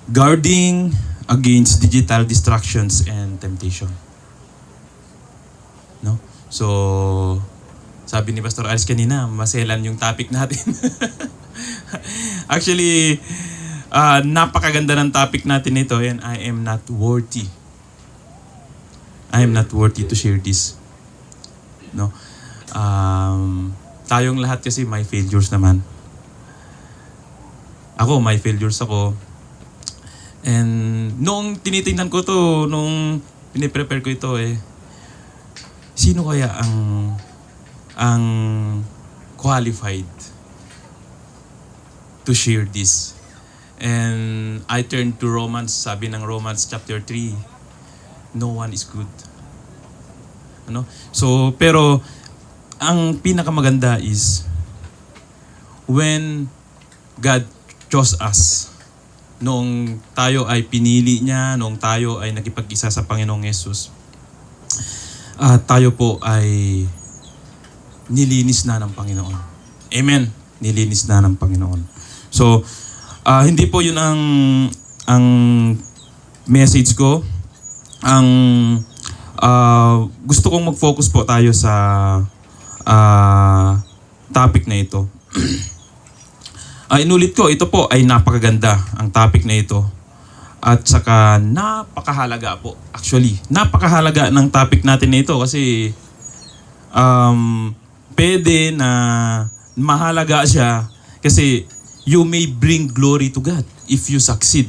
Guarding against digital distractions and temptation. No? So, sabi ni Pastor Alice kanina, maselan yung topic natin. Actually, napakaganda ng topic natin ito, and I am not worthy. I am not worthy to share this. No? Tayong lahat kasi may failures naman. Ako, may failures ako. And noong tinitingnan ko to, nung piniprepare ko ito sino kaya ang qualified to share this? And I turned to Romans, sabi ng Romans chapter 3, no one is good. Ano? So, pero ang pinakamaganda is when God chose us, noong tayo ay pinili niya, noong tayo ay nakipag-isa sa Panginoong Yesus, tayo po ay nilinis na ng Panginoon. Amen. Nilinis na ng Panginoon. So, hindi po yun ang message ko. Ang gusto kong mag-focus po tayo sa topic na ito. Inulit ko, ito po ay napakaganda ang topic na ito. At saka napakahalaga po. Actually, napakahalaga ng topic natin na ito kasi pwede na mahalaga siya kasi you may bring glory to God if you succeed.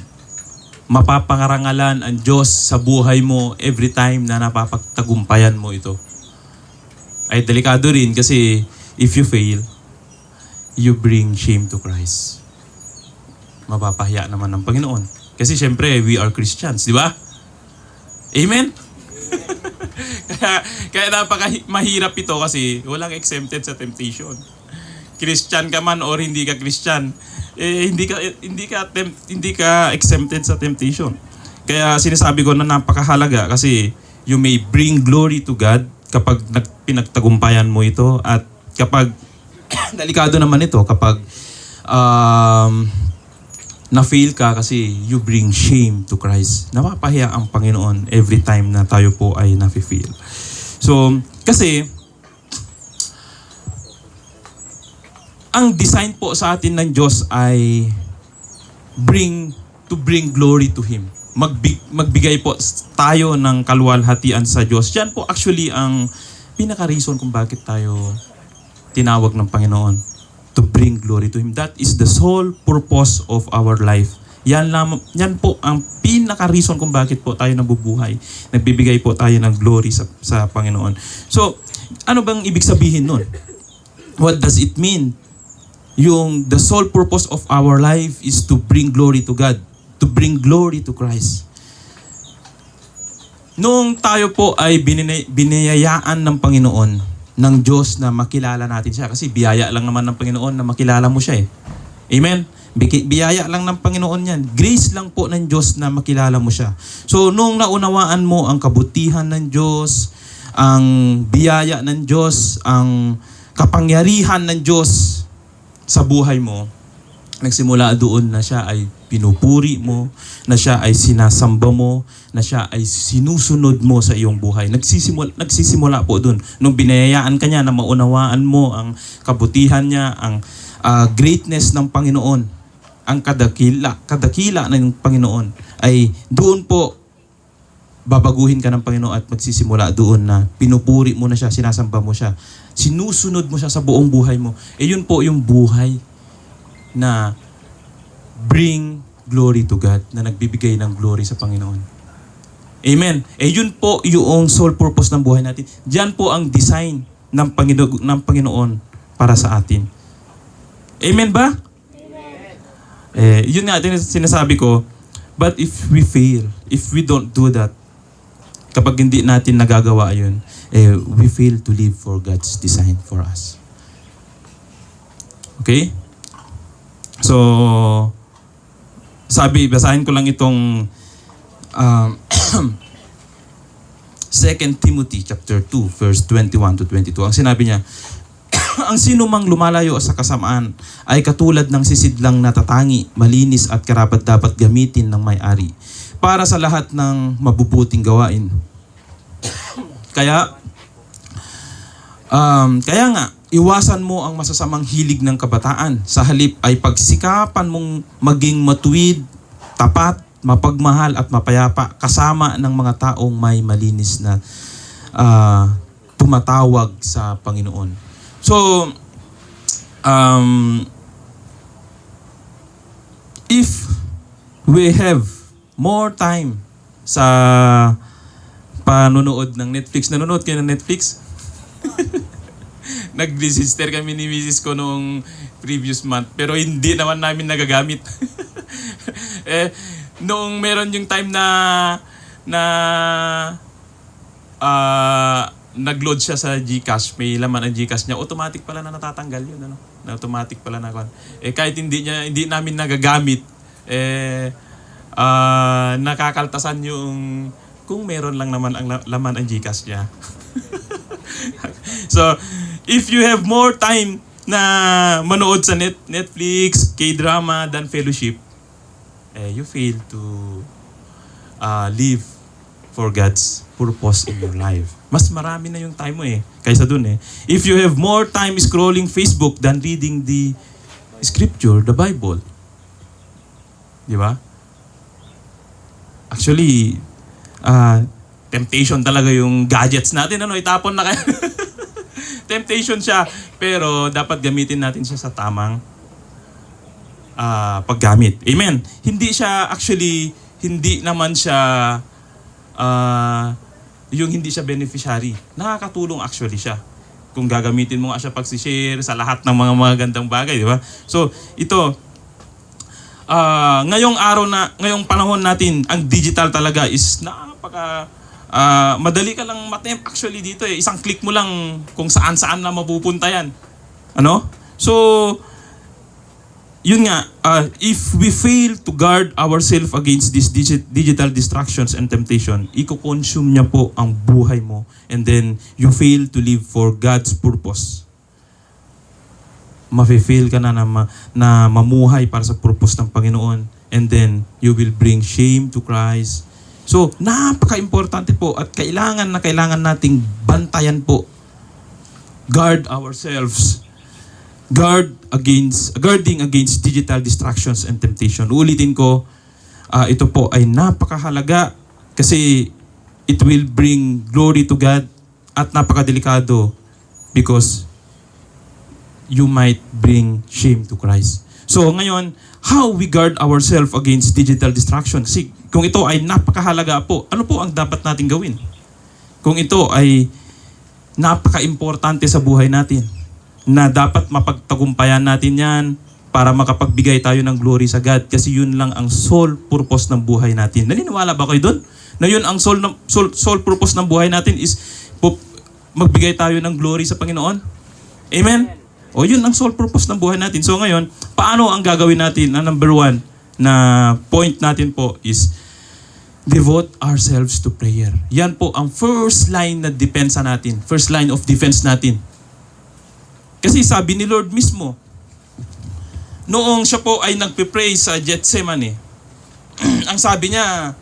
Mapapangarangalan ang Diyos sa buhay mo every time na napapagtagumpayan mo ito. Ay delikado rin kasi if you fail, you bring shame to Christ. Mapapahiya naman ng Panginoon. Kasi syempre, we are Christians, di ba? Amen? kaya mahirap ito kasi walang exempted sa temptation. Christian ka man or hindi ka Christian, hindi ka exempted sa temptation. Kaya sinasabi ko na napakahalaga kasi you may bring glory to God kapag pinagtagumpayan mo ito at kapag delikado naman ito kapag na-fail ka kasi you bring shame to Christ. Napapahiya ang Panginoon every time na tayo po ay na-fail. So, kasi ang design po sa atin ng Diyos ay bring glory to Him. Magbigay po tayo ng kaluwalhatian sa Diyos. Yan po actually ang pinaka-reason kung bakit tayo tinawag ng Panginoon. To bring glory to Him. That is the sole purpose of our life. Yan po ang pinaka-reason kung bakit po tayo nabubuhay. Nagbibigay po tayo ng glory sa Panginoon. So, ano bang ibig sabihin nun? What does it mean? The sole purpose of our life is to bring glory to God. To bring glory to Christ. Noong tayo po ay biniyayaan ng Panginoon, ng Diyos na makilala natin siya. Kasi biyaya lang naman ng Panginoon na makilala mo siya Amen? Biyaya lang ng Panginoon yan. Grace lang po ng Diyos na makilala mo siya. So, nung naunawaan mo ang kabutihan ng Diyos, ang biyaya ng Diyos, ang kapangyarihan ng Diyos sa buhay mo, nagsimula doon na siya ay pinupuri mo, na siya ay sinasamba mo, na siya ay sinusunod mo sa iyong buhay. Nagsisimula po doon. Nung binayayaan ka niya na maunawaan mo ang kabutihan niya, ang greatness ng Panginoon, ang kadakila ng Panginoon, ay doon po babaguhin ka ng Panginoon at magsisimula doon na pinupuri mo na siya, sinasamba mo siya, sinusunod mo siya sa buong buhay mo. Yun po yung buhay na bring glory to God, na nagbibigay ng glory sa Panginoon. Amen. Yun po yung sole purpose ng buhay natin. Diyan po ang design ng Panginoon para sa atin. Amen ba? Amen. Yun nga sinasabi ko, but if we fail, if we don't do that, kapag hindi natin nagagawa yun, we fail to live for God's design for us. Okay? So, basahin ko lang itong 2 Timothy chapter 2 verse 21 to 22. Ang sinabi niya, ang sinumang lumalayo sa kasamaan ay katulad ng sisidlang natatangi, malinis at karapat-dapat gamitin ng may-ari para sa lahat ng mabubuting gawain. Kaya nga, iwasan mo ang masasamang hilig ng kabataan. Sa halip ay pagsikapan mong maging matuwid, tapat, mapagmahal at mapayapa kasama ng mga taong may malinis na tumatawag sa Panginoon. So, if we have more time sa panonood ng Netflix, nanonood kayo ng Netflix? Nag-register kami ni Mrs. ko noong previous month, pero hindi naman namin nagagamit. Noong meron yung time na nag-load siya sa GCash, may laman ang GCash niya, automatic pala na natatanggal yun, ano? Na automatic pala na kahit hindi namin nagagamit, nakakaltasan yung kung meron lang naman ang laman ang GCash niya. So, if you have more time na manood sa Netflix, K-drama than fellowship, you fail to live for God's purpose in your life. Mas marami na yung time mo kaysa dun If you have more time scrolling Facebook than reading the scripture, the Bible. Di ba? Actually, temptation talaga yung gadgets natin. Itapon na kayo. Temptation siya. Pero dapat gamitin natin siya sa tamang paggamit. Amen. Hindi naman siya yung hindi siya beneficiary. Nakakatulong actually siya. Kung gagamitin mo nga siya pag-share sa lahat ng mga magandang bagay, di ba? So, ito, ngayong panahon natin, ang digital talaga is madali ka lang matempt actually dito Isang click mo lang kung saan-saan na mapupunta yan. So, yun nga, if we fail to guard ourselves against these digital distractions and temptation, i-consume niya po ang buhay mo and then you fail to live for God's purpose. Mafe-fail ka na mamuhay para sa purpose ng Panginoon and then you will bring shame to Christ. So, napaka-importante po at kailangan nating bantayan po. Guard ourselves. Guarding against digital distractions and temptation. Ulitin ko, ito po ay napakahalaga kasi it will bring glory to God at napakadelikado because you might bring shame to Christ. So ngayon, how we guard ourselves against digital distraction? Kasi kung ito ay napakahalaga po, ano po ang dapat natin gawin? Kung ito ay napaka-importante sa buhay natin, na dapat mapagtagumpayan natin yan para makapagbigay tayo ng glory sa God kasi yun lang ang sole purpose ng buhay natin. Naniniwala ba kayo doon? Na yun ang sole purpose ng buhay natin is magbigay tayo ng glory sa Panginoon? Amen? O yun ang sole purpose ng buhay natin. So ngayon, paano ang gagawin natin? Ang number 1 na point natin po is devote ourselves to prayer. Yan po ang first line na depensa natin. First line of defense natin. Kasi sabi ni Lord mismo, noong siya po ay nagpe-pray sa Gethsemane, ang sabi niya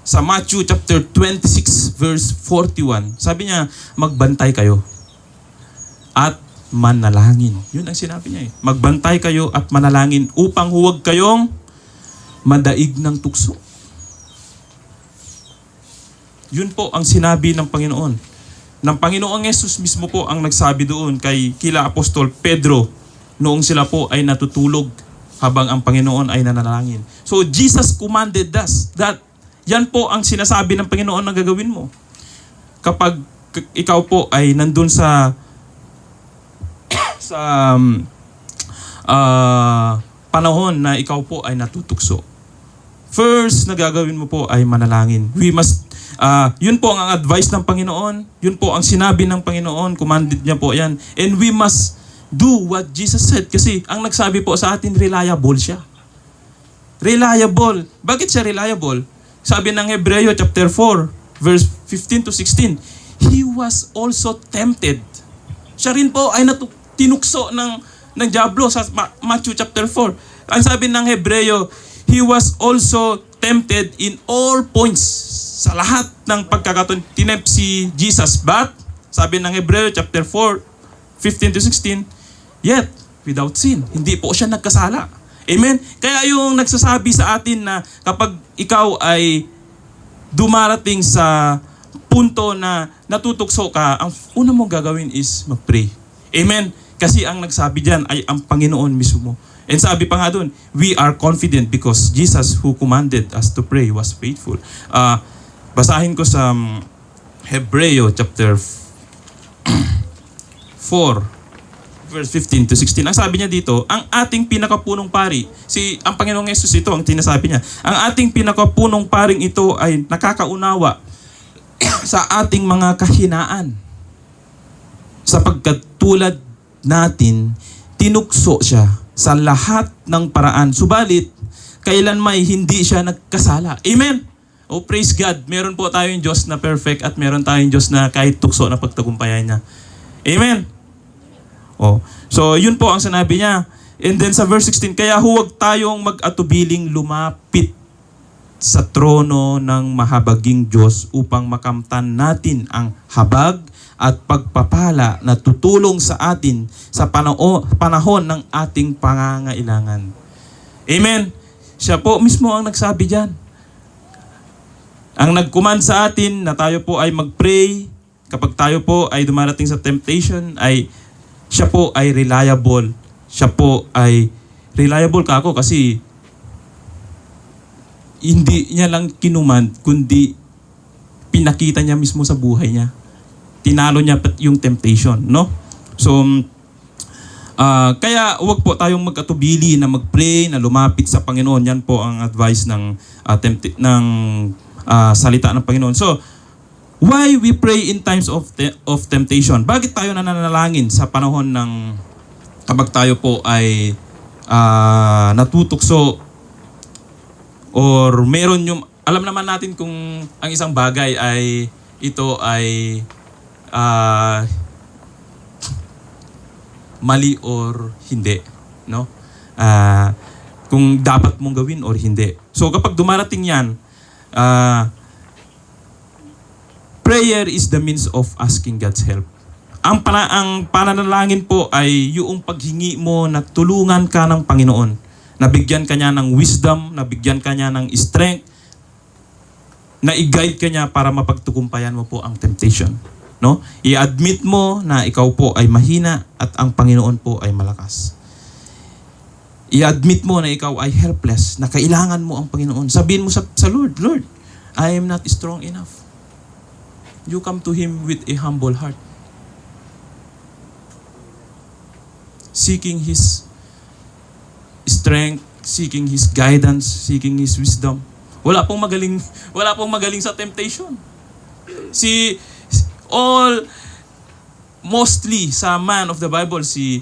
sa Matthew chapter 26 verse 41, sabi niya, magbantay kayo at manalangin. Yun ang sinabi niya Magbantay kayo at manalangin upang huwag kayong madaig ng tukso. Yun po ang sinabi ng Panginoon. Ng Panginoong Yesus mismo po ang nagsabi doon kila Apostol Pedro noong sila po ay natutulog habang ang Panginoon ay nanalangin. So Jesus commanded us that yan po ang sinasabi ng Panginoon na gagawin mo. Kapag ikaw po ay nandun sa panahon na ikaw po ay natutukso. First na gagawin mo po ay manalangin. Yun po ang advice ng Panginoon. Yun po ang sinabi ng Panginoon. Commanded niya po yan. And we must do what Jesus said. Kasi ang nagsabi po sa atin, reliable siya. Reliable. Bakit siya reliable? Sabi ng Hebreo chapter 4, verse 15 to 16, He was also tempted. Siya rin po ay tinukso ng diablo sa Matthew chapter 4. Ang sabi ng Hebreo, he was also tempted in all points. Sa lahat ng pagkakataon, tinempt si Jesus. But, sabi ng Hebreo chapter 4, 15 to 16, yet, without sin. Hindi po siya nagkasala. Amen? Kaya yung nagsasabi sa atin na kapag ikaw ay dumarating sa punto na natutukso ka, ang una mong gagawin is mag-pray. Amen? Kasi ang nagsabi dyan ay ang Panginoon mismo. And sabi pa nga doon, we are confident because Jesus who commanded us to pray was faithful. Basahin ko sa Hebreo chapter 4, verse 15 to 16. Ang sabi niya dito, ang ating pinakapunong pari, ang Panginoong Yesus ito, ang tinasabi niya, ang ating pinakapunong paring ito ay nakakaunawa sa ating mga kahinaan. Sapagkat tulad natin, tinukso siya sa lahat ng paraan. Subalit, kailan may hindi siya nagkasala. Amen? Oh, praise God. Meron po tayong Diyos na perfect at meron tayong Diyos na kahit tukso na pagtagumpayan niya. Amen? Oh. So, yun po ang sinabi niya. And then sa verse 16, kaya huwag tayong mag-atubiling lumapit sa trono ng mahabaging Diyos upang makamtan natin ang habag at pagpapala na tutulong sa atin sa panahon ng ating pangangailangan. Amen? Siya po mismo ang nagsabi dyan. Ang nag-command sa atin na tayo po ay mag-pray kapag tayo po ay dumarating sa temptation ay siya po ay reliable. Siya po ay reliable ka ako kasi hindi niya lang kinumand kundi pinakita niya mismo sa buhay niya. Tinalo niya yung temptation, no? So, kaya wag po tayong mag-atubili na mag-pray, na lumapit sa Panginoon. Yan po ang advice ng salita ng Panginoon. So, why we pray in times of temptation? Bakit tayo nananalangin sa panahon ng kapag tayo po ay natutukso or meron yung, alam naman natin kung ang isang bagay ay ito ay mali or hindi, no? Kung dapat mong gawin or hindi. So kapag dumarating yan, prayer is the means of asking God's help. Ang pananalangin po ay yung paghingi mo na tulungan ka ng Panginoon. Nabigyan ka niya ng wisdom, nabigyan ka niya ng strength, na i-guide ka niya para mapagtukumpayan mo po ang temptation. No? I-admit mo na ikaw po ay mahina at ang Panginoon po ay malakas. I-admit mo na ikaw ay helpless, na kailangan mo ang Panginoon. Sabihin mo sa Lord, Lord, I am not strong enough. You come to Him with a humble heart. Seeking His strength, seeking His guidance, seeking His wisdom. Wala pong magaling sa temptation. Mostly sa man of the Bible, si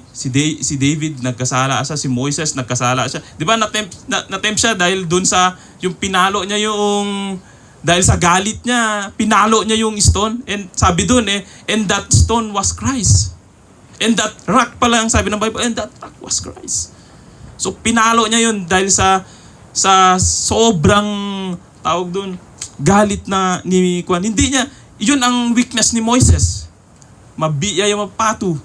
David nagkasala siya, si Moises nagkasala siya. 'Di ba na-tempt siya dahil dun sa yung pinalo niya yung dahil sa galit niya, pinalo niya yung stone, and sabi dun and that stone was Christ. And that rock pala ang sabi ng Bible, and that rock was Christ. So pinalo niya yun dahil sa sobrang tawag dun, galit na ni Kwan. Hindi niya, yun ang weakness ni Moises. Mabiyay, mapatu.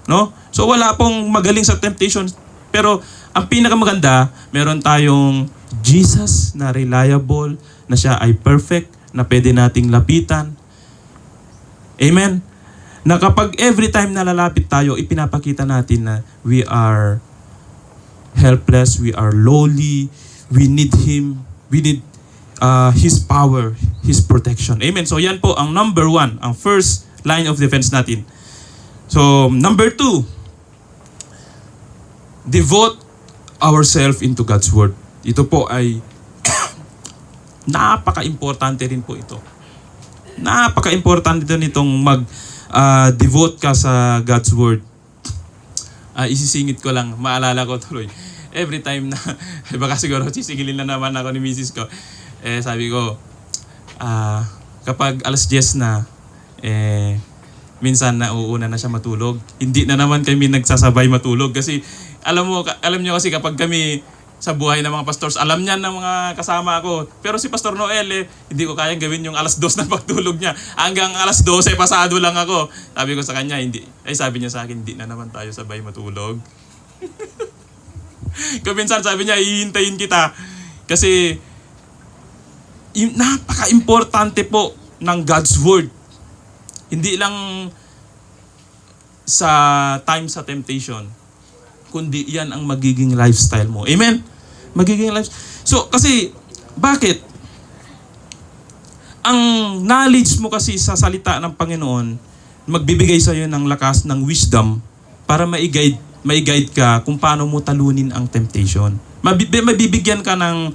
No? So wala pong magaling sa temptation. Pero ang pinakamaganda, meron tayong Jesus na reliable, na siya ay perfect, na pwede nating lapitan. Amen? Na kapag every time na lalapit tayo, ipinapakita natin na we are helpless, we are lowly, we need Him, we need His power, His protection. Amen? So yan po ang number 1, ang first line of defense natin. So number 2, devote ourselves into God's Word. Ito po ay napaka-importante rin po ito. Napaka-importante ito nitong devote ka sa God's Word. Isisingit ko lang, maalala ko tuloy. Every time na, baka siguro sisingilin na naman ako ni Mrs. ko, sabi ko, kapag alas 10 na, minsan nauuna na siya matulog. Hindi na naman kami nagsasabay matulog kasi alam niyo kasi kapag kami sa buhay ng mga pastors, alam niyan ng mga kasama ko. Pero si Pastor Noel, hindi ko kayang gawin yung 2:00 na pagtulog niya. Hanggang 12:00, pasado lang ako. Sabi ko sa kanya, sabi niya sa akin, hindi na naman tayo sabay matulog. Kung minsan sabi niya, hihintayin kita. Kasi, napaka-importante po ng God's Word. Hindi lang sa time sa temptation, kundi yan ang magiging lifestyle mo. Amen? Magiging lifestyle. So, kasi, bakit? Ang knowledge mo kasi sa salita ng Panginoon, magbibigay sa iyo ng lakas, ng wisdom, para ma-guide ka kung paano mo talunin ang temptation. Mabibigyan ka ng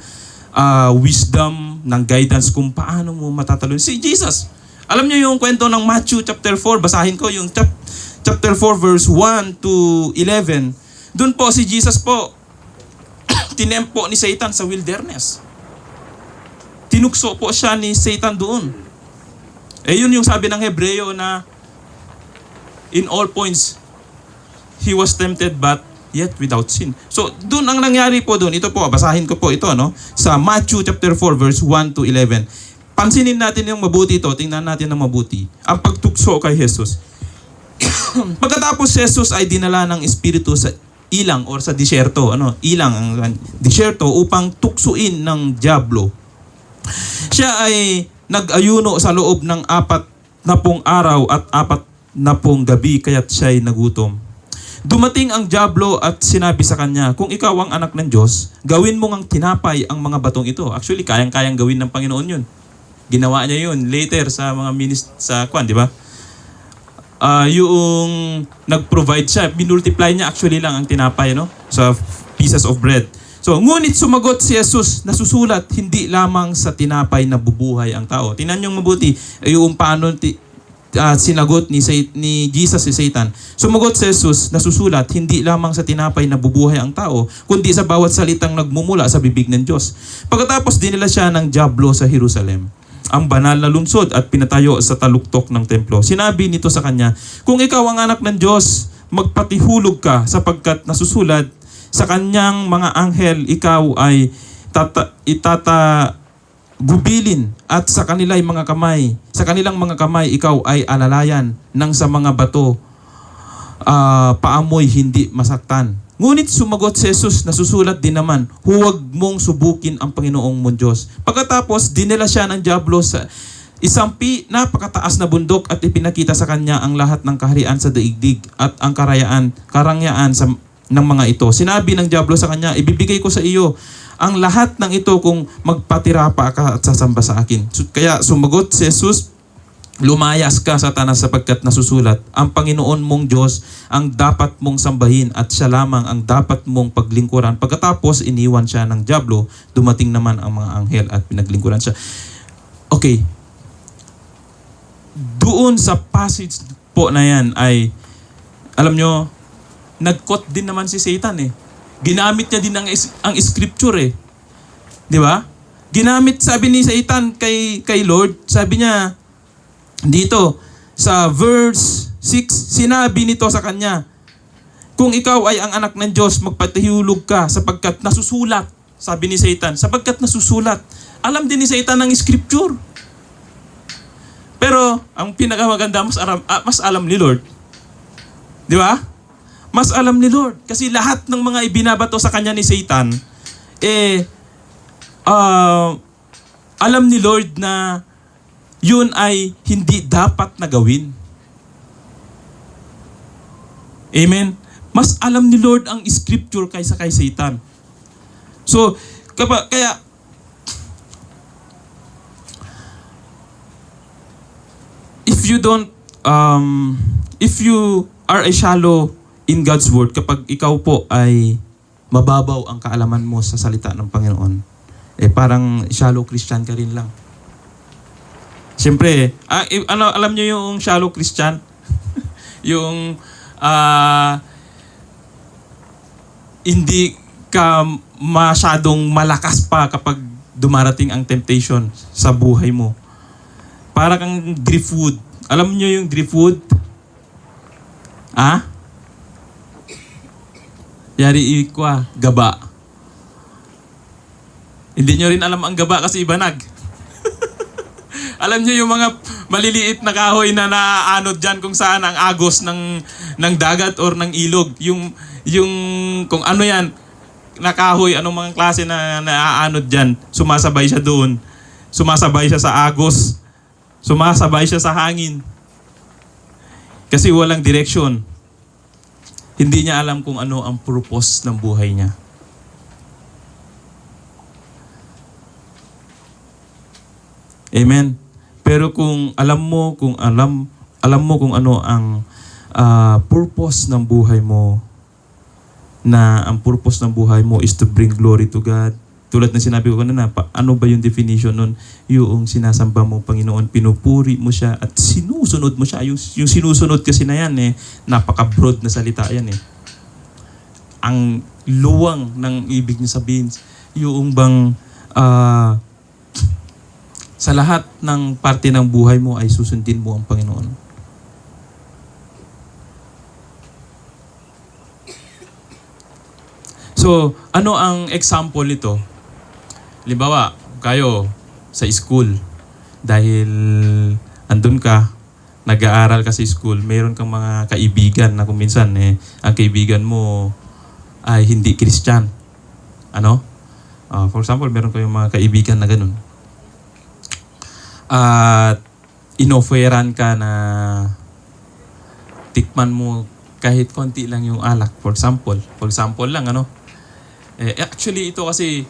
wisdom, ng guidance kung paano mo matatalunin. Si Jesus, alam niyo yung kwento ng Matthew chapter 4, basahin ko yung chapter 4 verse 1 to 11. Doon po si Jesus po, tinempo ni Satan sa wilderness. Tinukso po siya ni Satan doon. Yun yung sabi ng Hebreo na in all points, he was tempted but yet without sin. So, doon ang nangyari po doon. Ito po, basahin ko po ito, no? Sa Matthew chapter 4 verse 1 to 11. Pansinin natin yung mabuti ito. Tingnan natin ng mabuti. Ang pagtukso kay Jesus. Pagkatapos Jesus ay dinala ng Espiritu sa ilang or sa disyerto, ilang ang disyerto upang tuksuin ng dyablo. Siya ay nag-ayuno sa loob ng 40 araw at 40 gabi kaya't siya ay nagutom. Dumating ang dyablo at sinabi sa kanya, kung ikaw ang anak ng Diyos, gawin mo ngang tinapay ang mga batong ito. Actually, kayang-kayang gawin ng Panginoon yun. Ginawa niya yun later sa mga di ba? Yung nag-provide siya, minultiply niya actually lang ang tinapay, sa pieces of bread. So, ngunit sumagot si Jesus, nasusulat, hindi lamang sa tinapay na bubuhay ang tao. Tingnan niyo mabuti, yung paano sinagot ni Jesus si Satan. Sumagot si Jesus, nasusulat, hindi lamang sa tinapay na bubuhay ang tao, kundi sa bawat salitang nagmumula sa bibig ng Diyos. Pagkatapos dinala siya ng dyablo sa Jerusalem, ang banal na lungsod, at pinatayo sa taluktok ng templo. Sinabi nito sa kanya, kung ikaw ang anak ng Diyos, magpatihulog ka sapagkat nasusulat, sa kanyang mga anghel, ikaw ay gubilin at sa kanilang mga kamay, ikaw ay alalayan nang sa mga bato, paamoy hindi masaktan. Ngunit sumagot si Jesus, nasusulat din naman, huwag mong subukin ang Panginoong mong Diyos. Pagkatapos, dinala siya ng dyablo sa isang napakataas na bundok at ipinakita sa kanya ang lahat ng kaharian sa daigdig at ang karangyaan ng mga ito. Sinabi ng dyablo sa kanya, ibibigay ko sa iyo ang lahat ng ito kung magpatira pa ka at sasamba sa akin. Kaya sumagot si Jesus, lumayas ka, Satanas, sapagkat nasusulat, ang Panginoon mong Diyos ang dapat mong sambahin at siya lamang ang dapat mong paglingkuran. Pagkatapos, iniwan siya ng dyablo, dumating naman ang mga anghel at pinaglingkuran siya. Okay. Doon sa passage po na yan ay, alam nyo, nag-quote din naman si Satan Ginamit niya din ang scripture Di ba? Ginamit, sabi ni Satan kay Lord, sabi niya, dito, sa verse 6, sinabi nito sa kanya, kung ikaw ay ang anak ng Diyos, magpatihulog ka sapagkat nasusulat. Sabi ni Satan, sapagkat nasusulat. Alam din ni Satan ang scripture. Pero, ang pinakamaganda, mas alam ni Lord. Di ba? Mas alam ni Lord. Kasi lahat ng mga ibinabato sa kanya ni Satan, alam ni Lord na yun ay hindi dapat na gawin. Amen? Mas alam ni Lord ang scripture kaysa kay Satan. So, kaya, if you are a shallow in God's Word, kapag ikaw po ay mababaw ang kaalaman mo sa salita ng Panginoon, parang shallow Christian ka rin lang. Siyempre, alam niyo yung shallow Christian? Yung hindi ka masyadong malakas pa kapag dumarating ang temptation sa buhay mo. Para kang driftwood. Alam niyo yung driftwood? Ah? Yari ikwa, gaba. Hindi nyo rin alam ang gaba kasi ibanag. Alam niyo yung mga maliliit na kahoy na naaanod dyan kung saan ang agos ng dagat or ng ilog. Yung kung ano yan, na kahoy, anong mga klase na naaanod dyan, sumasabay siya doon. Sumasabay siya sa agos. Sumasabay siya sa hangin. Kasi walang direksyon. Hindi niya alam kung ano ang purpose ng buhay niya. Amen. Pero kung alam mo kung ano ang purpose ng buhay mo, na ang purpose ng buhay mo is to bring glory to God. Tulad na sinabi ko kanina, ano ba yung definition nun? Yung sinasamba mo, Panginoon, pinupuri mo siya at sinusunod mo siya. Yung sinusunod kasi na yan, napaka-broad na salita yan. Ang luwang ng ibig niya sabihin, yung bang sa lahat ng parte ng buhay mo ay susundin mo ang Panginoon. So, ano ang example nito? Halimbawa, kayo sa school, dahil andun ka, nag-aaral ka sa school, mayroon kang mga kaibigan na kung minsan ang kaibigan mo ay hindi Christian. Ano? For example, meron kayong mga kaibigan na ganun. At inofferan ka na tikman mo kahit konti lang yung alak. For example lang, ano? Actually, ito kasi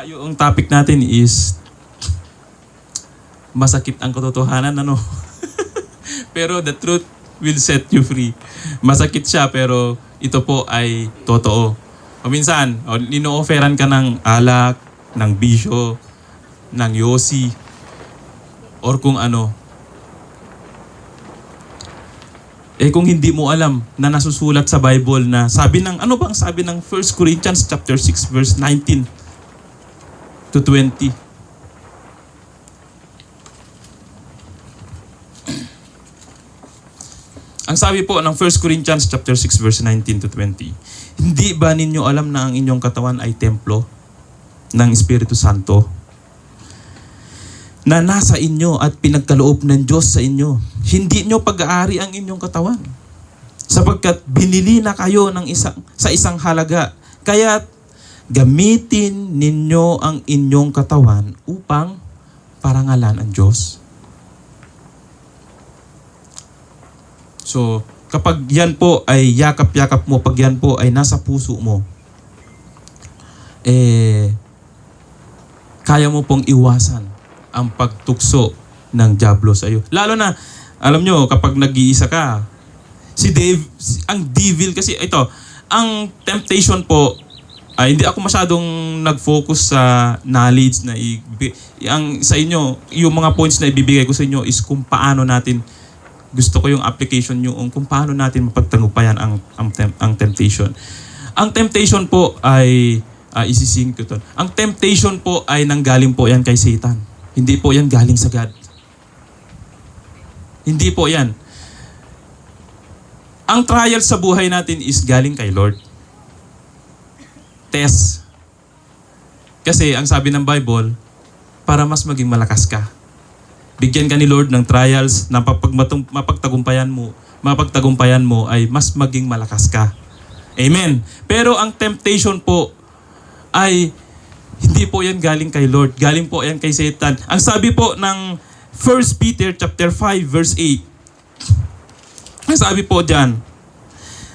yung topic natin is masakit ang katotohanan, ano? Pero the truth will set you free. Masakit siya pero ito po ay totoo. O minsan, ino-offeran ka ng alak, ng bisyo, ng yosi, or kung ano. Kung hindi mo alam na nasusulat sa Bible na ano bang sabi ng 1 Corinthians chapter 6 verse 19 to 20. Ang sabi po ng 1 Corinthians chapter 6 verse 19 to 20. Hindi ba ninyo alam na ang inyong katawan ay templo ng Espiritu Santo na nasa inyo at pinagkaloob ng Diyos sa inyo? Hindi nyo pag-aari ang inyong katawan, sapagkat binili na kayo sa isang halaga. Kaya gamitin ninyo ang inyong katawan upang parangalan ang Diyos. So, kapag yan po ay yakap-yakap mo, pag yan po ay nasa puso mo, kaya mo pong iwasan ang pagtukso ng dyablo sa iyo. Lalo na, alam nyo, kapag nag-iisa ka, ang devil kasi, ang temptation po, hindi ako masyadong nag-focus sa knowledge na sa inyo, yung mga points na ibibigay ko sa inyo is kung paano natin, gusto ko yung application yung kung paano natin mapagtagumpayan ang temptation. Ang temptation po ay, isising ko ito. Ang temptation po ay nanggaling po yan kay Satan. Hindi po yan galing sa God. Hindi po yan. Ang trial sa buhay natin is galing kay Lord. Test. Kasi ang sabi ng Bible, para mas maging malakas ka. Bigyan ka ni Lord ng trials na mapagtagumpayan mo ay mas maging malakas ka. Amen. Pero ang temptation po ay hindi po yan galing kay Lord. Galing po yan kay Satan. Ang sabi po ng 1 Peter chapter 5 verse 8. Ang sabi po dyan,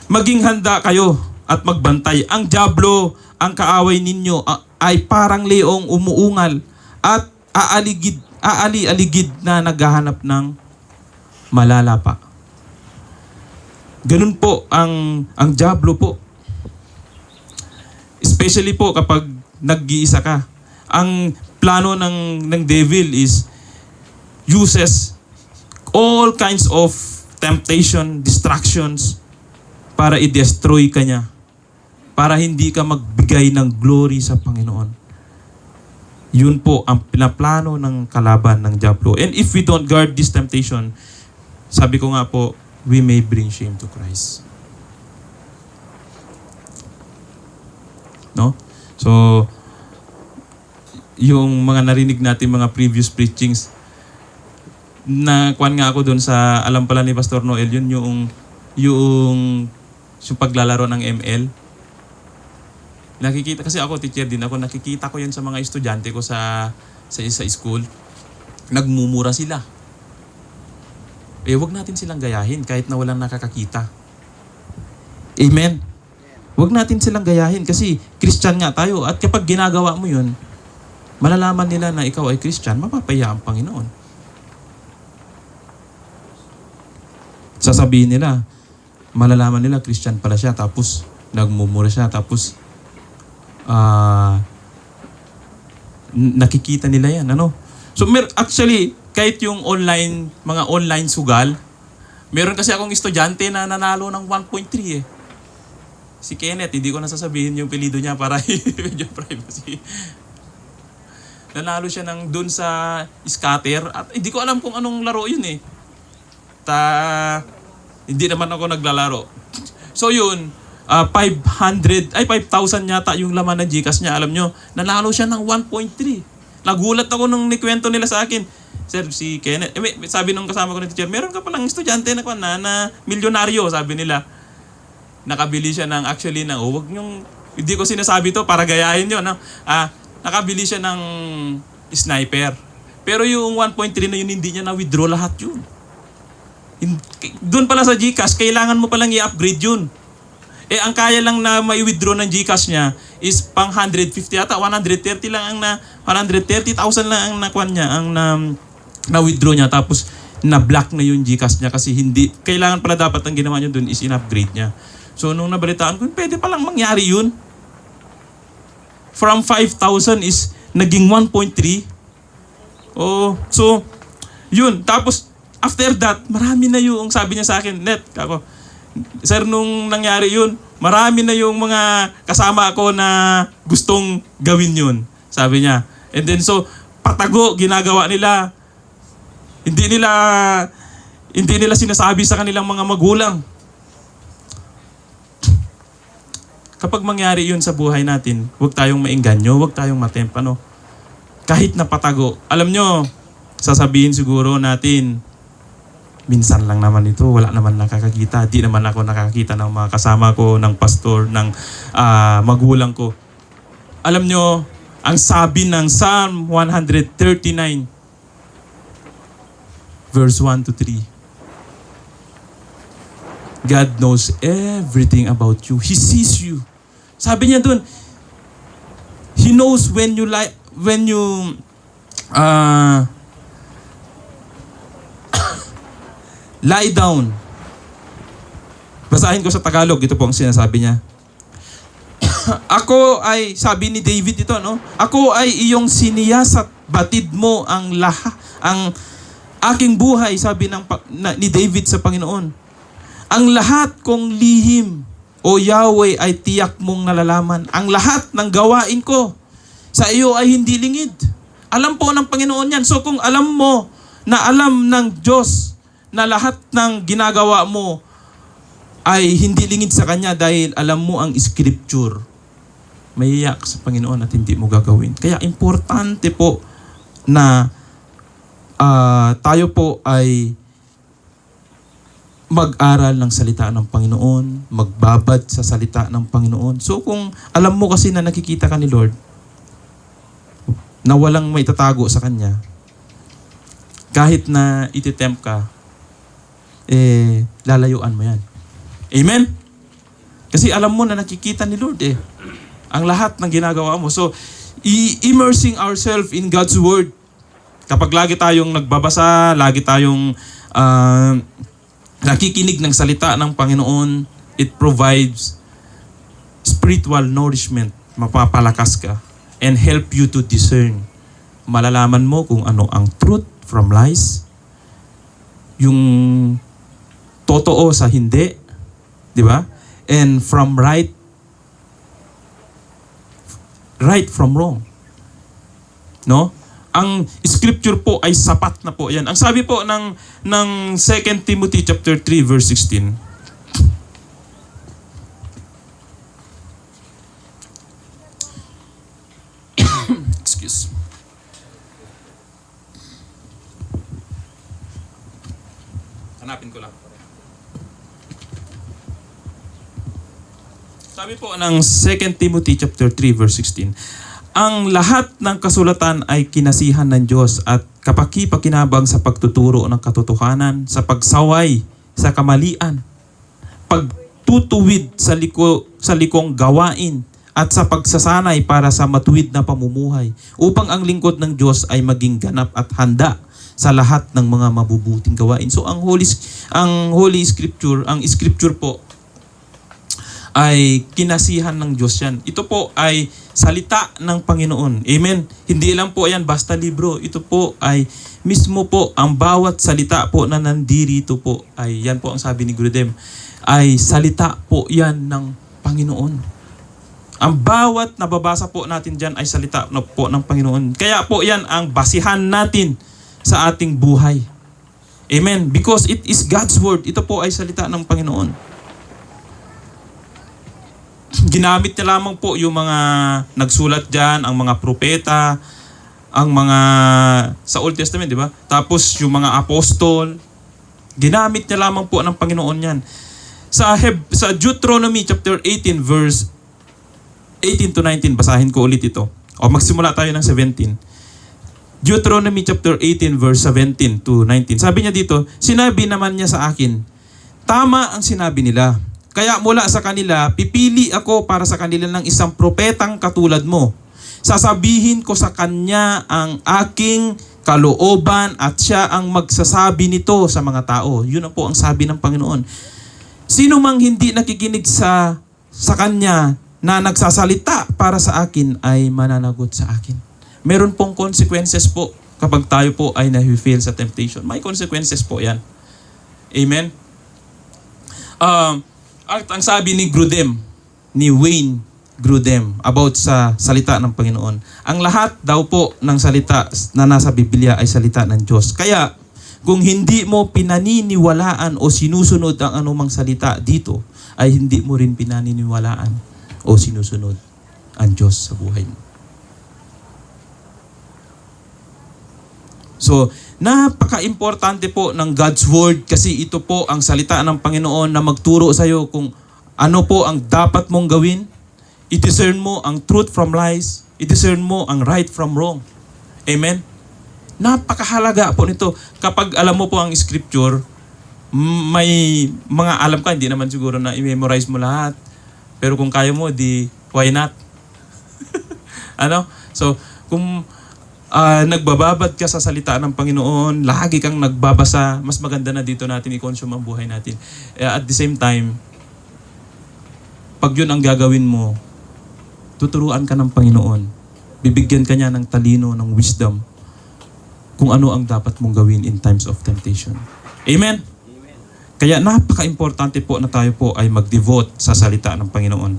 maging handa kayo at magbantay. Ang dyablo, ang kaaway ninyo ay parang leong umuungal at aali-aligid na naghahanap ng malalapa. Ganun po ang dyablo po. Especially po kapag nag-iisa ka. Ang plano ng devil is uses all kinds of temptation, distractions para i-destroy ka niya. Para hindi ka magbigay ng glory sa Panginoon. Yun po ang pinaplano ng kalaban ng dyablo. And if we don't guard this temptation, sabi ko nga po, we may bring shame to Christ. No? So, yung mga narinig natin, mga previous preachings, na kuwan nga ako doon sa, alam pala ni Pastor Noel, yun yung paglalaro ng ML. Nakikita, kasi ako, teacher din ako, nakikita ko yan sa mga estudyante ko sa school. Nagmumura sila. Wag natin silang gayahin kahit na walang nakakakita. Amen? Wag natin silang gayahin kasi Christian nga tayo. At kapag ginagawa mo yun, malalaman nila na ikaw ay Christian, mapapaya ang Panginoon. Sasabihin nila, malalaman nila Christian pala siya, tapos nagmumura siya, tapos nakikita nila yan, ano? So, actually, kahit yung mga online sugal, meron kasi akong estudyante na nanalo ng 1.3 eh. Si Kenneth, hindi ko nasasabihin yung pilido niya para medyo privacy. Nanalo siya dun sa scatter at hindi ko alam kung anong laro yun eh. Hindi naman ako naglalaro. So yun, 5,000 yata yung laman ng GCash niya. Alam nyo, nanalo siya ng 1.3. Nagulat ako nung nikwento nila sa akin. Sir, si Kenneth, sabi nung kasama ko ng teacher, meron ka palang estudyante na milyonaryo, sabi nila. Nakabili siya hindi ko sinasabi to para gayahin yun. No? Nakabili siya ng sniper. Pero yung 1.3 na yun, hindi niya na-withdraw lahat yun. Doon pala sa GCash, kailangan mo palang i-upgrade yun. Ang kaya lang na mai-withdraw ng GCash niya is pang 150 yata, 130,000 lang ang nakuha niya, ang na-withdraw niya. Tapos na-block na yung GCash niya kasi kailangan pala dapat ang ginawa niya doon is in-upgrade niya. So nung nabalitaan ko, pwede palang mangyari yun. From 5,000 is naging 1.3. So yun. Tapos after that, marami na yung sabi niya sa akin, Net, ako, sir, nung nangyari yun, marami na yung mga kasama ko na gustong gawin yun. Sabi niya. And then so, patago, ginagawa nila. Hindi nila sinasabi sa kanilang mga magulang. Kapag mangyari yun sa buhay natin, huwag tayong maengganyo, huwag tayong matempano. Kahit na patago. Alam nyo, sasabihin siguro natin, minsan lang naman ito, wala naman nakakakita. Di naman ako nakakita ng mga kasama ko, ng pastor, ng magulang ko. Alam nyo, ang sabi ng Psalm 139, verse 1 to 3. God knows everything about you. He sees you. Sabi niya dun, He knows when you lie down. Basahin ko sa Tagalog, ito po ang sinasabi niya. Ako ay, sabi ni David ito, no? Ako ay iyong siniyasat, batid mo ang aking buhay, sabi ni David sa Panginoon. Ang lahat kong lihim, O Yahweh, ay tiyak mong nalalaman. Ang lahat ng gawain ko sa iyo ay hindi lingid. Alam po ng Panginoon yan. So kung alam mo na alam ng Diyos na lahat ng ginagawa mo ay hindi lingid sa Kanya dahil alam mo ang Scripture, mahiyak sa Panginoon at hindi mo gagawin. Kaya importante po na tayo po ay mag-aral ng salita ng Panginoon, magbabad sa salita ng Panginoon. So kung alam mo kasi na nakikita ka ni Lord, na walang may tatago sa Kanya, kahit na ititempt ka, lalayuan mo yan. Amen? Kasi alam mo na nakikita ni Lord ang lahat ng ginagawa mo. So, immersing ourselves in God's Word. Kapag lagi tayong nagbabasa, lagi tayong nakikinig ng salita ng Panginoon, it provides spiritual nourishment. Mapapalakas ka and help you to discern. Malalaman mo kung ano ang truth from lies, yung totoo sa hindi, di ba? And from right from wrong. No? ang scripture po ay sapat na po yan. Ang sabi po ng 2 Timothy chapter 3 verse 16. Excuse. Hanapin ko lang. Sabi po ng 2 Timothy chapter 3 verse 16. Ang lahat ng kasulatan ay kinasihan ng Diyos at kapaki-pakinabang sa pagtuturo ng katotohanan, sa pagsaway sa kamalian, pagtutuwid sa likong gawain, at sa pagsasanay para sa matuwid na pamumuhay, upang ang lingkod ng Diyos ay maging ganap at handa sa lahat ng mga mabubuting gawain. So ang Holy Scripture, ang Scripture po ay kinasihan ng Diyos yan. Ito po ay salita ng Panginoon. Amen. Hindi lang po yan basta libro. Ito po ay mismo po ang bawat salita po na nandirito po ay yan po ang sabi ni Grudem ay salita po yan ng Panginoon. Ang bawat nababasa po natin dyan ay salita na po ng Panginoon. Kaya po yan ang basihan natin sa ating buhay. Amen. Because it is God's word. Ito po ay salita ng Panginoon. Ginamit niya lamang po yung mga nagsulat dyan, ang mga propeta, ang mga sa Old Testament, di ba? Tapos yung mga apostol, ginamit niya lamang po ng Panginoon yan. Sa Deuteronomy chapter 18 verse 18 to 19, basahin ko ulit ito. O magsimula tayo ng 17. Deuteronomy chapter 18 verse 17 to 19. Sabi niya dito, sinabi naman niya sa akin, tama ang sinabi nila. Kaya mula sa kanila, pipili ako para sa kanila ng isang propetang katulad mo. Sasabihin ko sa kanya ang aking kalooban at siya ang magsasabi nito sa mga tao. Yun ang po ang sabi ng Panginoon. Sino mang hindi nakikinig sa kanya na nagsasalita para sa akin ay mananagot sa akin. Meron pong consequences po kapag tayo po ay nahi-fail sa temptation. May consequences po yan. Amen? At ang sabi ni Grudem, ni Wayne Grudem, about sa salita ng Panginoon, ang lahat daw po ng salita na nasa Biblia ay salita ng Diyos. Kaya, kung hindi mo pinaniniwalaan o sinusunod ang anumang salita dito, ay hindi mo rin pinaniniwalaan o sinusunod ang Diyos sa buhay mo. So, napaka-importante po ng God's Word kasi ito po ang salita ng Panginoon na magturo sa iyo kung ano po ang dapat mong gawin. I-discern mo ang truth from lies. I-discern mo ang right from wrong. Amen? Napakahalaga po nito. Kapag alam mo po ang Scripture, may mga alam ka, hindi naman siguro na i-memorize mo lahat. Pero kung kaya mo, why not? Ano? So, kung nagbababad ka sa salita ng Panginoon, lagi kang nagbabasa, mas maganda na dito natin i-consume ang buhay natin. At the same time, pag yun ang gagawin mo, tuturuan ka ng Panginoon. Bibigyan ka niya ng talino, ng wisdom, kung ano ang dapat mong gawin in times of temptation. Amen? Amen. Kaya napaka-importante po na tayo po ay mag-devote sa salita ng Panginoon.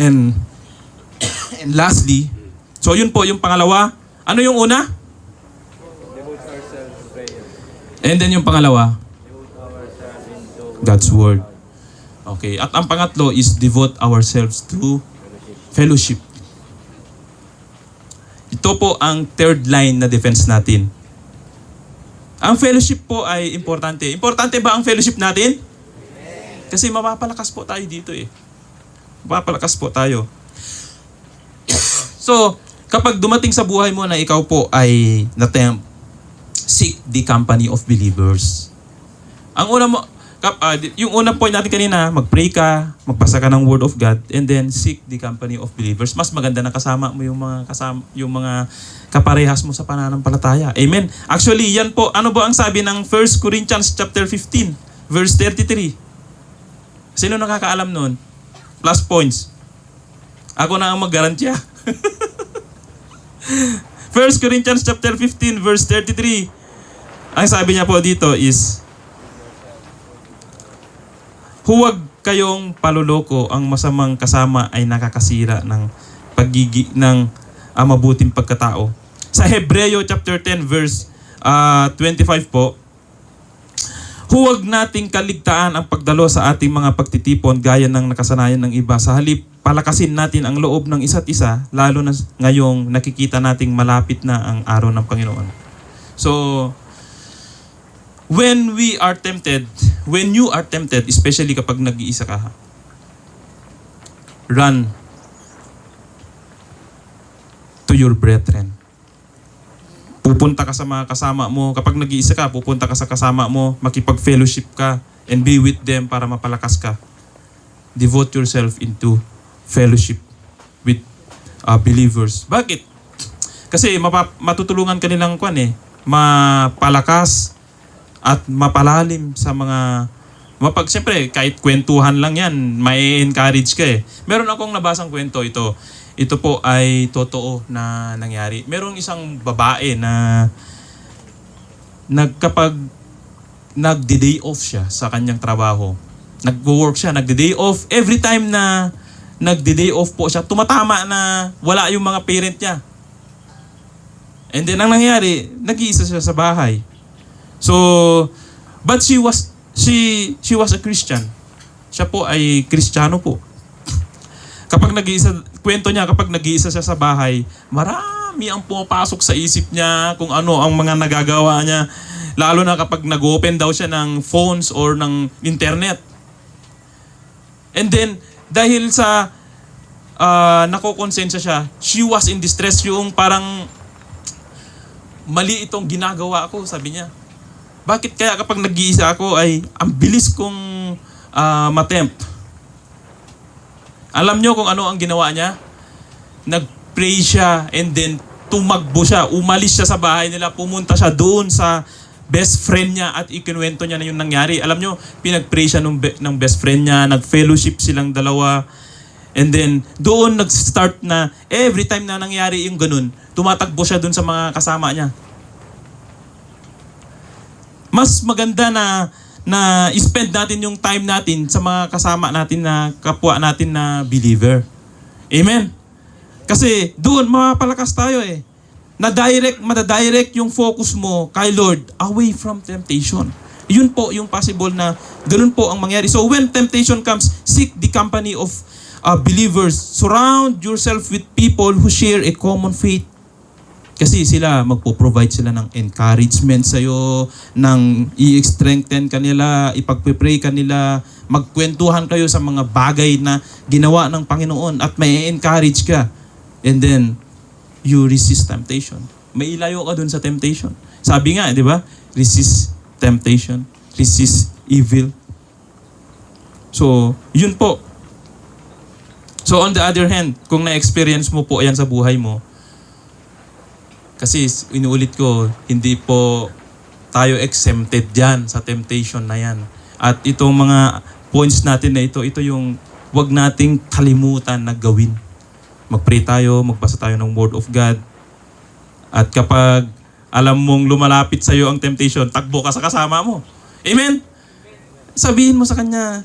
And lastly, so yun po yung pangalawa. Ano yung una? Devote ourselves to prayer. And then yung pangalawa? Devote ourselves into God's Word. Okay. At ang pangatlo is devote ourselves to fellowship. Ito po ang third line na defense natin. Ang fellowship po ay importante. Importante ba ang fellowship natin? Kasi mapapalakas po tayo dito eh. Mapapalakas po tayo. So, kapag dumating sa buhay mo na ikaw po ay na-tempt, seek the company of believers. Ang una mo, yung unang point natin kanina, mag-pray ka, magbasa ka ng Word of God, and then seek the company of believers. Mas maganda na kasama mo yung mga kaparehas mo sa pananampalataya. Amen. Actually, yan po, ano ba ang sabi ng 1 Corinthians chapter 15, verse 33? Sino nakakaalam nun? Plus points. Ako na ang mag-garantya. 1 Corinthians chapter 15 verse 33. Ang sabi niya po dito is, huwag kayong paluloko, ang masamang kasama ay nakakasira ng mabuting pagkatao. Sa Hebreo chapter 10 verse 25 po, huwag nating kaligtaan ang pagdalo sa ating mga pagtitipon gaya ng nakasanayan ng iba. Sa halip, palakasin natin ang loob ng isa't isa, lalo na ngayong nakikita nating malapit na ang araw ng Panginoon. So, when you are tempted, especially kapag nag-iisa ka, run to your brethren. Pupunta ka sa mga kasama mo. Kapag nag-iisa ka, pupunta ka sa kasama mo, makipag-fellowship ka, and be with them para mapalakas ka. Devote yourself into fellowship with believers. Bakit? Kasi matutulungan ka nilang mapalakas at mapalalim sa mga siyempre, kahit kwentuhan lang yan, may encourage ka eh. Meron akong nabasang kwento ito. Ito po ay totoo na nangyari. Merong isang babae na kapag nagde-day off siya sa kanyang trabaho, nag-work siya, nagde-day off, every time na nagde-day off po siya, tumatama na wala yung mga parent niya. And then ang nangyari, nag-iisa siya sa bahay. So, but she was a Christian. Siya po ay Kristiyano po. Kapag kwento niya, kapag nag-iisa siya sa bahay, marami ang pumapasok sa isip niya kung ano ang mga nagagawa niya. Lalo na kapag nag-open daw siya ng phones or ng internet. And then, dahil sa nakokonsensya siya, she was in distress. Yung parang mali itong ginagawa ko, sabi niya. Bakit kaya kapag nag-iisa ako ay ang bilis kong matempt? Alam nyo kung ano ang ginawa niya? Nag-pray siya and then tumakbo siya. Umalis siya sa bahay nila. Pumunta siya doon sa best friend niya at ikinuwento niya na yung nangyari. Alam nyo, pinag-pray siya ng best friend niya. Nag-fellowship silang dalawa. And then, doon nag-start na every time na nangyari yung ganun, tumatakbo siya doon sa mga kasama niya. Mas maganda na spend natin yung time natin sa mga kasama natin na kapwa natin na believer. Amen? Kasi doon mapapalakas tayo eh. Madadirect yung focus mo kay Lord away from temptation. Yun po yung possible na ganun po ang mangyari. So when temptation comes, seek the company of believers. Surround yourself with people who share a common faith. Kasi sila, magpo-provide sila ng encouragement sa'yo, ng i-strengthen kanila, ipagpipray kanila, magkwentuhan kayo sa mga bagay na ginawa ng Panginoon at may encourage ka. And then, you resist temptation. May ilayo ka dun sa temptation. Sabi nga, di ba? Resist temptation. Resist evil. So, yun po. So, on the other hand, kung na-experience mo po yan sa buhay mo, kasi inuulit ko, hindi po tayo exempted dyan sa temptation na yan. At itong mga points natin na ito yung wag nating kalimutan na gawin. Mag-pray tayo, magbasa tayo ng Word of God. At kapag alam mong lumalapit sa iyo ang temptation, takbo ka sa kasama mo. Amen? Sabihin mo sa kanya,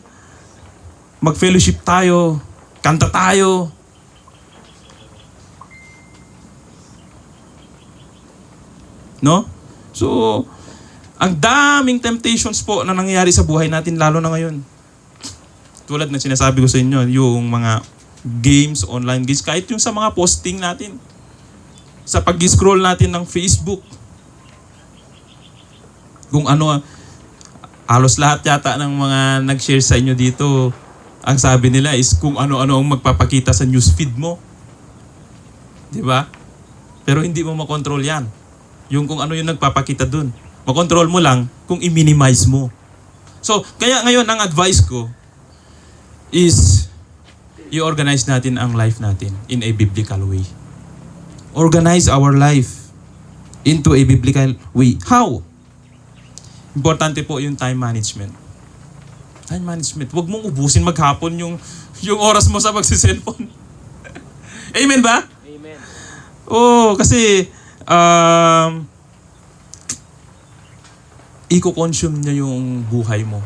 mag-fellowship tayo, kanta tayo. No? So, ang daming temptations po na nangyayari sa buhay natin, lalo na ngayon. Tulad ng sinasabi ko sa inyo, yung mga games, online games, kahit yung sa mga posting natin, sa pag-scroll natin ng Facebook, kung ano, halos lahat yata ng mga nag-share sa inyo dito, ang sabi nila is kung ano-ano ang magpapakita sa newsfeed mo. Di ba? Pero hindi mo makontrol yan. Yung kung ano yung nagpapakita dun. Makontrol mo lang kung i-minimize mo. So, kaya ngayon ang advice ko is i-organize natin ang life natin in a biblical way. Organize our life into a biblical way. How? Importante po yung time management. Time management. Huwag mong ubusin maghapon yung oras mo sa pagsiselfone. Amen ba? Amen. Oo, kasi i-consume niya yung buhay mo.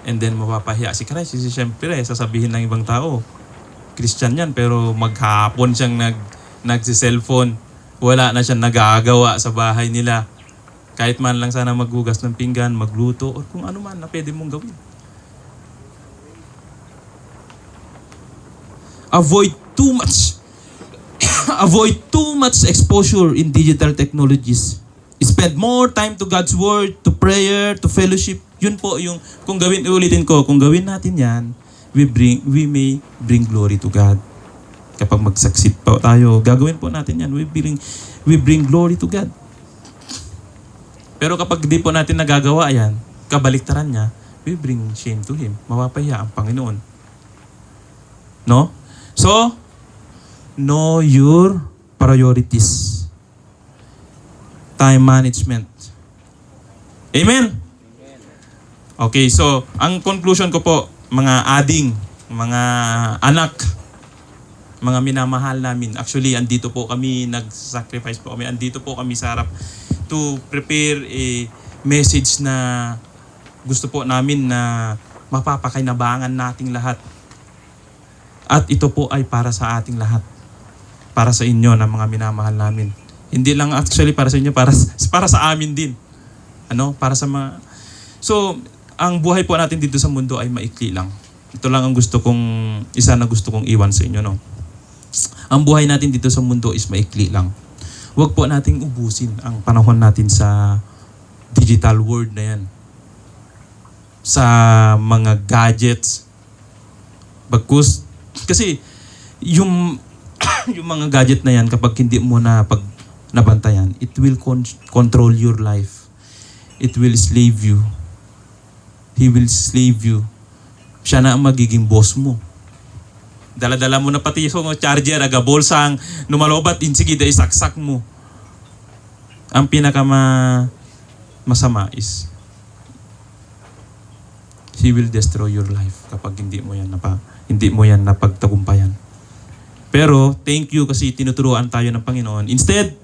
And then mapapahiya si Christ. Kasi siyempre, sasabihin ng ibang tao, Christian yan, pero maghapon siyang nagsi-cellphone. Wala na siyang nagagawa sa bahay nila. Kahit man lang sana maghugas ng pinggan, magluto, o kung ano man na pwede mong gawin. Avoid too much exposure in digital technologies. Spend more time to God's Word, to prayer, to fellowship. Yun po yung, kung gawin natin yan, we may bring glory to God. Kapag mag-succeed po tayo, gagawin po natin yan, we bring glory to God. Pero kapag di po natin nagagawa yan, kabaliktaran niya, we bring shame to Him. Mapapahiya ang Panginoon. No? So, know your priorities. Time management. Amen? Okay, so, ang conclusion ko po, mga ading, mga anak, mga minamahal namin. Actually, andito po kami, nag-sacrifice po kami. Andito po kami sa harap to prepare a message na gusto po namin na mapapakinabangan nating lahat. At ito po ay para sa ating lahat. Para sa inyo na mga minamahal namin. Hindi lang actually para sa inyo, para sa amin din. Para sa mga... So, ang buhay po natin dito sa mundo ay maikli lang. Ito lang ang isa na gusto kong iwan sa inyo, no? Ang buhay natin dito sa mundo is maikli lang. Huwag po nating ubusin ang panahon natin sa digital world na yan. Sa mga gadgets. Kasi yung mga gadget na yan, kapag hindi mo na nabantayan, it will control your life. It will slave you. He will slave you. Siya na ang magiging boss mo. Dala-dala mo na pati yung charger, bolsang numalobat, sige, isaksak mo. Ang masama is He will destroy your life kapag hindi mo yan napagtagumpayan. Pero thank you kasi tinuturuan tayo ng Panginoon. Instead,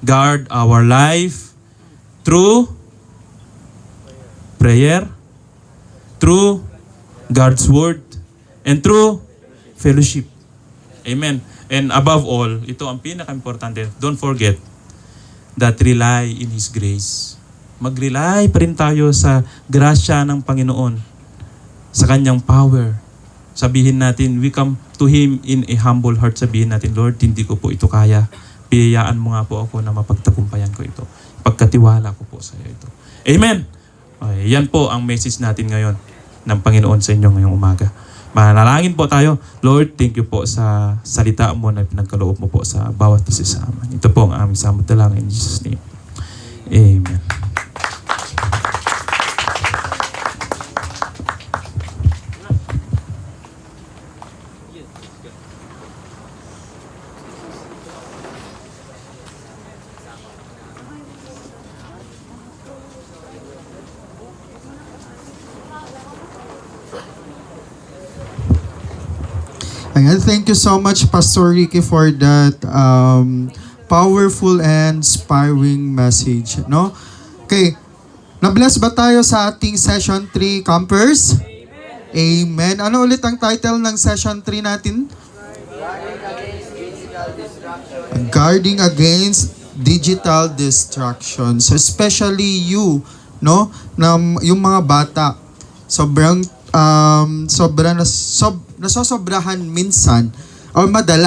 guard our life through prayer, through God's Word, and through fellowship. Amen. And above all, ito ang pinaka-importante, don't forget that rely in His grace. Mag-rely pa rin tayo sa grasya ng Panginoon, sa Kanyang power. Sabihin natin, we come to Him in a humble heart. Sabihin natin, Lord, hindi ko po ito kaya. Biyayaan mo nga po ako na mapagtagumpayan ko ito. Pagkatiwala ko po sa iyo ito. Amen. Okay, yan po ang message natin ngayon ng Panginoon sa inyo ngayong umaga. Manalangin po tayo. Lord, thank you po sa salita mo na pinagkaloob mo po sa bawat isa sa amin. Ito po ang aming samot dalangin in Jesus' name. Amen. Ayan, thank you so much, Pastor Ricky, for that powerful and inspiring message. No? Okay, na-bless ba tayo sa ating Session 3 campers? Amen. Ano ulit ang title ng Session 3 natin? Guarding against digital distractions. Especially you, no? Yung mga bata, sobrang nasosobrahan minsan or madalas